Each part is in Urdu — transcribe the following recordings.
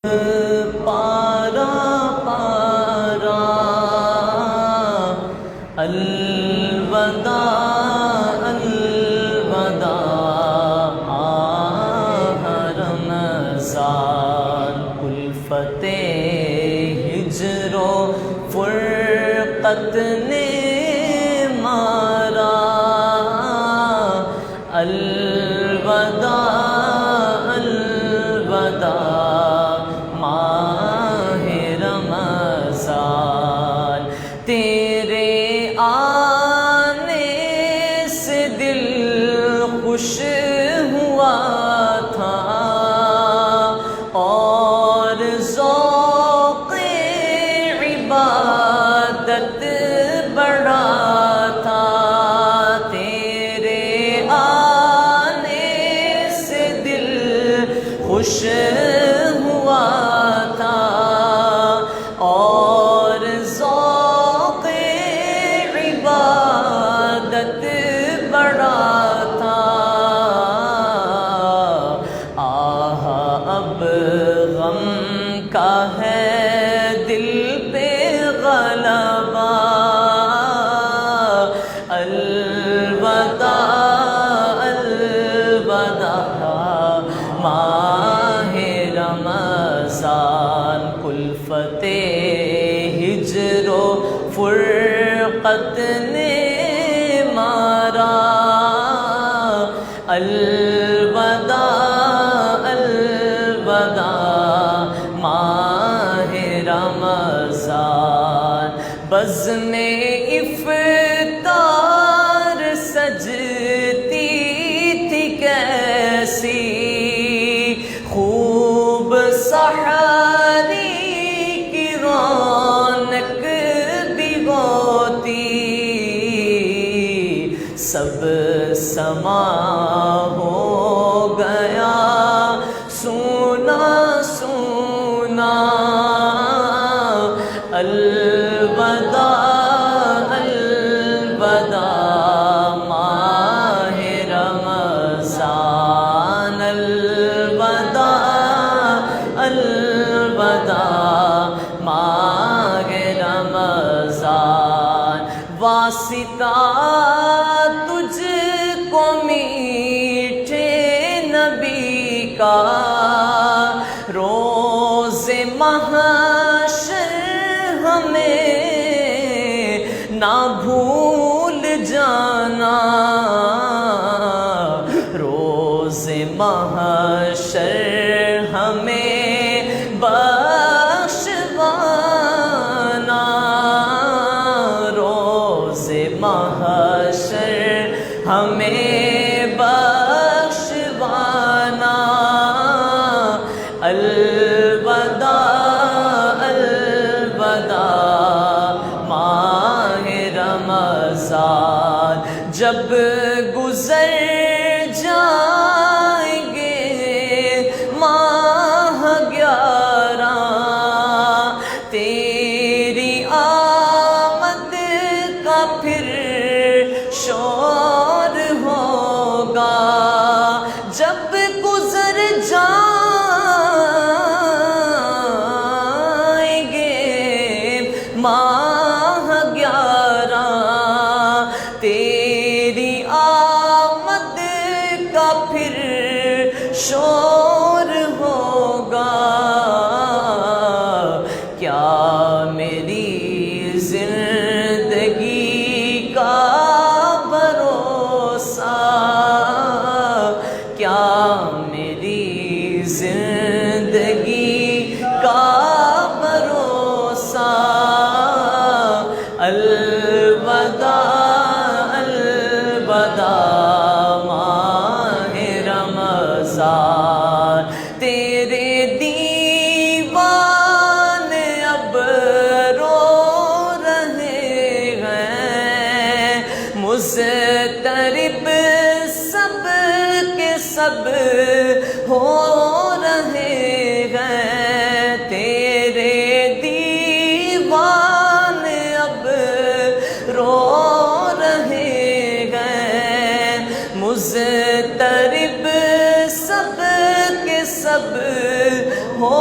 پارا پارا الوداع الوداع آہ رمضان الفت ہجر و فرقت نے مارا الوداع الوداع ماہ رمضان تیرے آنے سے دل خوش ہوا تھا اور ذوق عبادت بڑھا تھا تیرے آنے سے دل خوش ہوا تھا اور ذوق عبادت بڑھا تھا آہ اب غم کا ہے دل پہ غلبہ الوداع الوداع ماہ رمضان کلفت ہجر و فرقت نے مارا الوداع الوداع ماہ رمضان بزم افطار سجتی تھی کیسی خوب سحری کی رونق بھی ہوتی سب سما ہو گیا سونا سونا الوداع الوداع ماہ رمضان الوداع الوداع ماہ رمضان واسطہ تجھ کو میٹھے نبی کا روز محشر ہمیں نہ بھول جانا روز محشر ہمیں بخشوانا روز محشر ہمیں بخشوانا الوداع الوداع ماہ رمضان جب گزر جائیں گے ماہ 11 تیری آمد کا پھر شور ہوگا جب گزر جائیں گے ماہ 11 تیری آمد کا پھر شور ہوگا کیا میری زندگی کا بھروسہ کیا میری زندگی کا بھروسہ الوداع الوداع ماہ رمضان تیرے دیوان اب رو رہے ہیں مضطرب سب کے سب ہو رہے ہیں تیرے دیوان اب رو رہے ہیں مضطرب سب کے سب ہو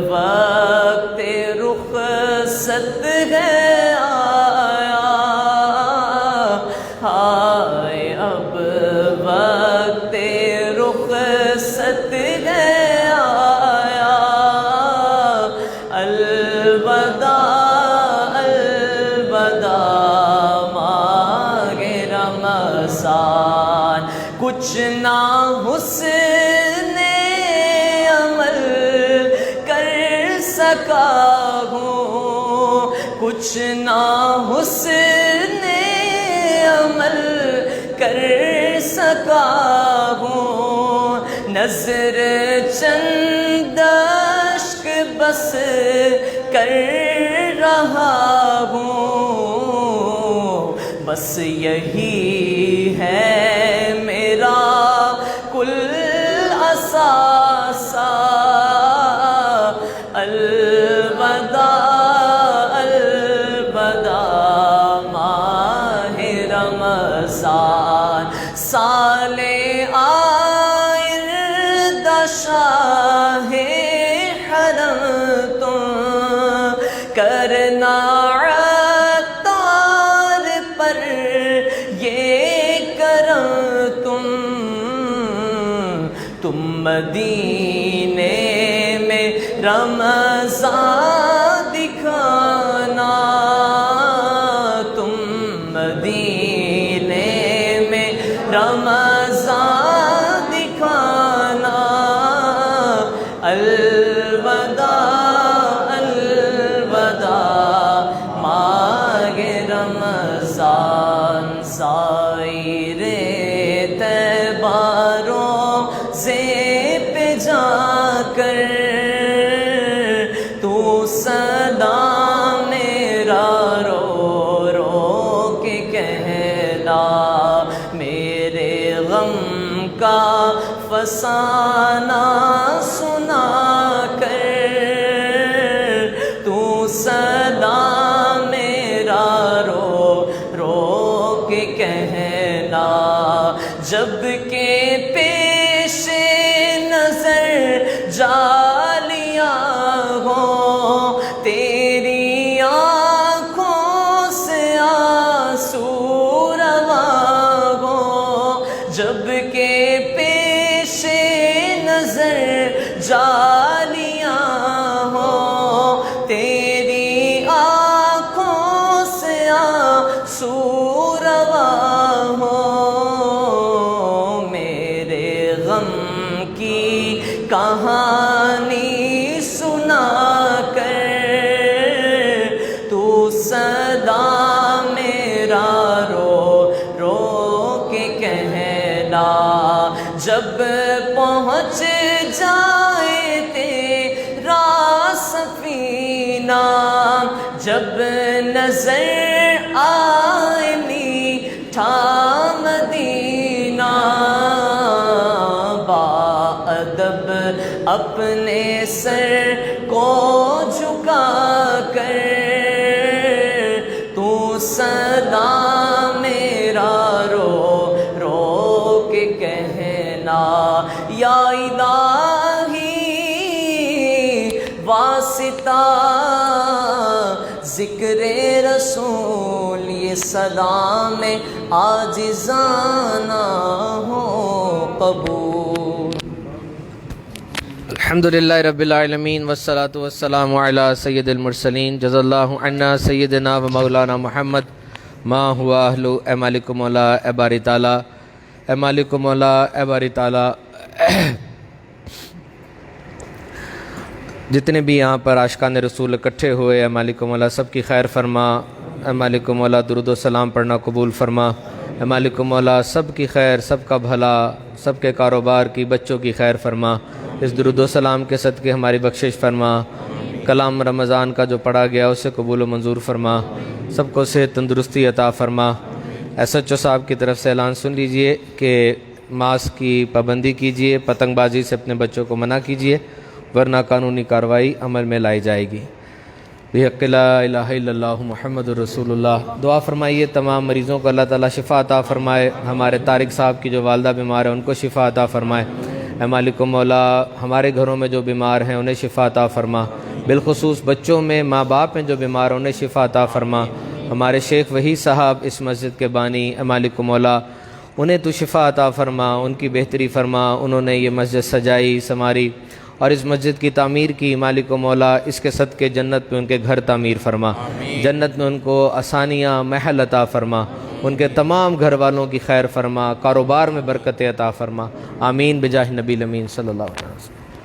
وقت رخصت ہے آیا، ہائے اب وقت رخصت ہے آیا، الوداع الوداع ماہ رمضان، کچھ نہ حسن عمل کر سکا ہوں، کچھ نہ حسن عمل کر سکا ہوں، نظر چند اشک بس کر رہا ہوں، بس یہی ہے میرا کل اثاثہ، الوداع الوداع ماہ رمضان، سال آئندہ شاہ حرم تم کرنا عطار پر یہ کرم، تم مدینے میں رمضان دکھانا، تم مدینے میں رمضان دکھانا، الوداع الوداع ماہ رمضان، زائر طیبہ روضے پہ جا کر تو صدا میرا رو رو کے کہنا، میرے غم کا فسانہ سنا کر تو صدا میرا رو رو کے کہنا، جب کہ پیش نظر جالیاں ہوں تیری آنکھوں سے آنسو رواں ہوں، جب کہ پیش نظر جالیاں ہوں تیری آنکھوں سے آنسو رواں ہوں، میرے غم کی کہانی سنا کر تو صدا میرا رو رو کے کہنا، جب پہنچ جائے تیرا سفینہ، جب نظر آئے میٹھا مدینہ، باادب اپنے سر کو جھکا کر تو صدا میرا رو رو کے کہنا، یا الہی واسطہ ذکر رسول، یہ صدا میں عاجزانہ ہو قبول۔ الحمدللہ رب العالمین والصلاة والسلام علی سید المرسلین، جزا اللہ عنا سیدنا و مولانا محمد ما ہوا اہلو، اے مالک مولا اے باری تعالیٰ، اے مالک مولا اے باری تعالیٰ، جتنے بھی یہاں پر عاشقان رسول اکٹھے ہوئے، اے مالک مولا سب کی خیر فرما، اے مالک مولا درود و سلام پڑھنا قبول فرما، اے مالک مولا سب کی خیر، سب کا بھلا، سب کے کاروبار کی، بچوں کی خیر فرما، اس درود و سلام کے صدقے ہماری بخشش فرما، کلام رمضان کا جو پڑھا گیا اسے قبول و منظور فرما، سب کو صحت تندرستی عطا فرما۔ ایس ایچ او صاحب کی طرف سے اعلان سن لیجئے کہ ماسک کی پابندی کیجئے، پتنگ بازی سے اپنے بچوں کو منع کیجئے، ورنہ قانونی کارروائی عمل میں لائی جائے گی۔ بحق لا الہ الا اللہ محمد رسول اللہ۔ دعا فرمائیے تمام مریضوں کو اللہ تعالیٰ شفا عطا فرمائے، ہمارے طارق صاحب کی جو والدہ بیمار ہے ان کو شفا عطا فرمائے، اے مالک و مولا ہمارے گھروں میں جو بیمار ہیں انہیں شفا عطا فرما، بالخصوص بچوں میں ماں باپ ہیں جو بیمار ہیں انہیں شفا عطا فرما۔ ہمارے شیخ وحید صاحب اس مسجد کے بانی، اے مالک و مولا انہیں تو شفا عطا فرما، ان کی بہتری فرما۔ انہوں نے یہ مسجد سجائی سنواری اور اس مسجد کی تعمیر کی، مالک و مولا اس کے صدقے جنت میں ان کے گھر تعمیر فرما، جنت میں ان کو آسانیاں محل عطا فرما، ان کے تمام گھر والوں کی خیر فرما، کاروبار میں برکت عطا فرما، آمین بجاہ نبی الامین صلی اللہ علیہ وسلم۔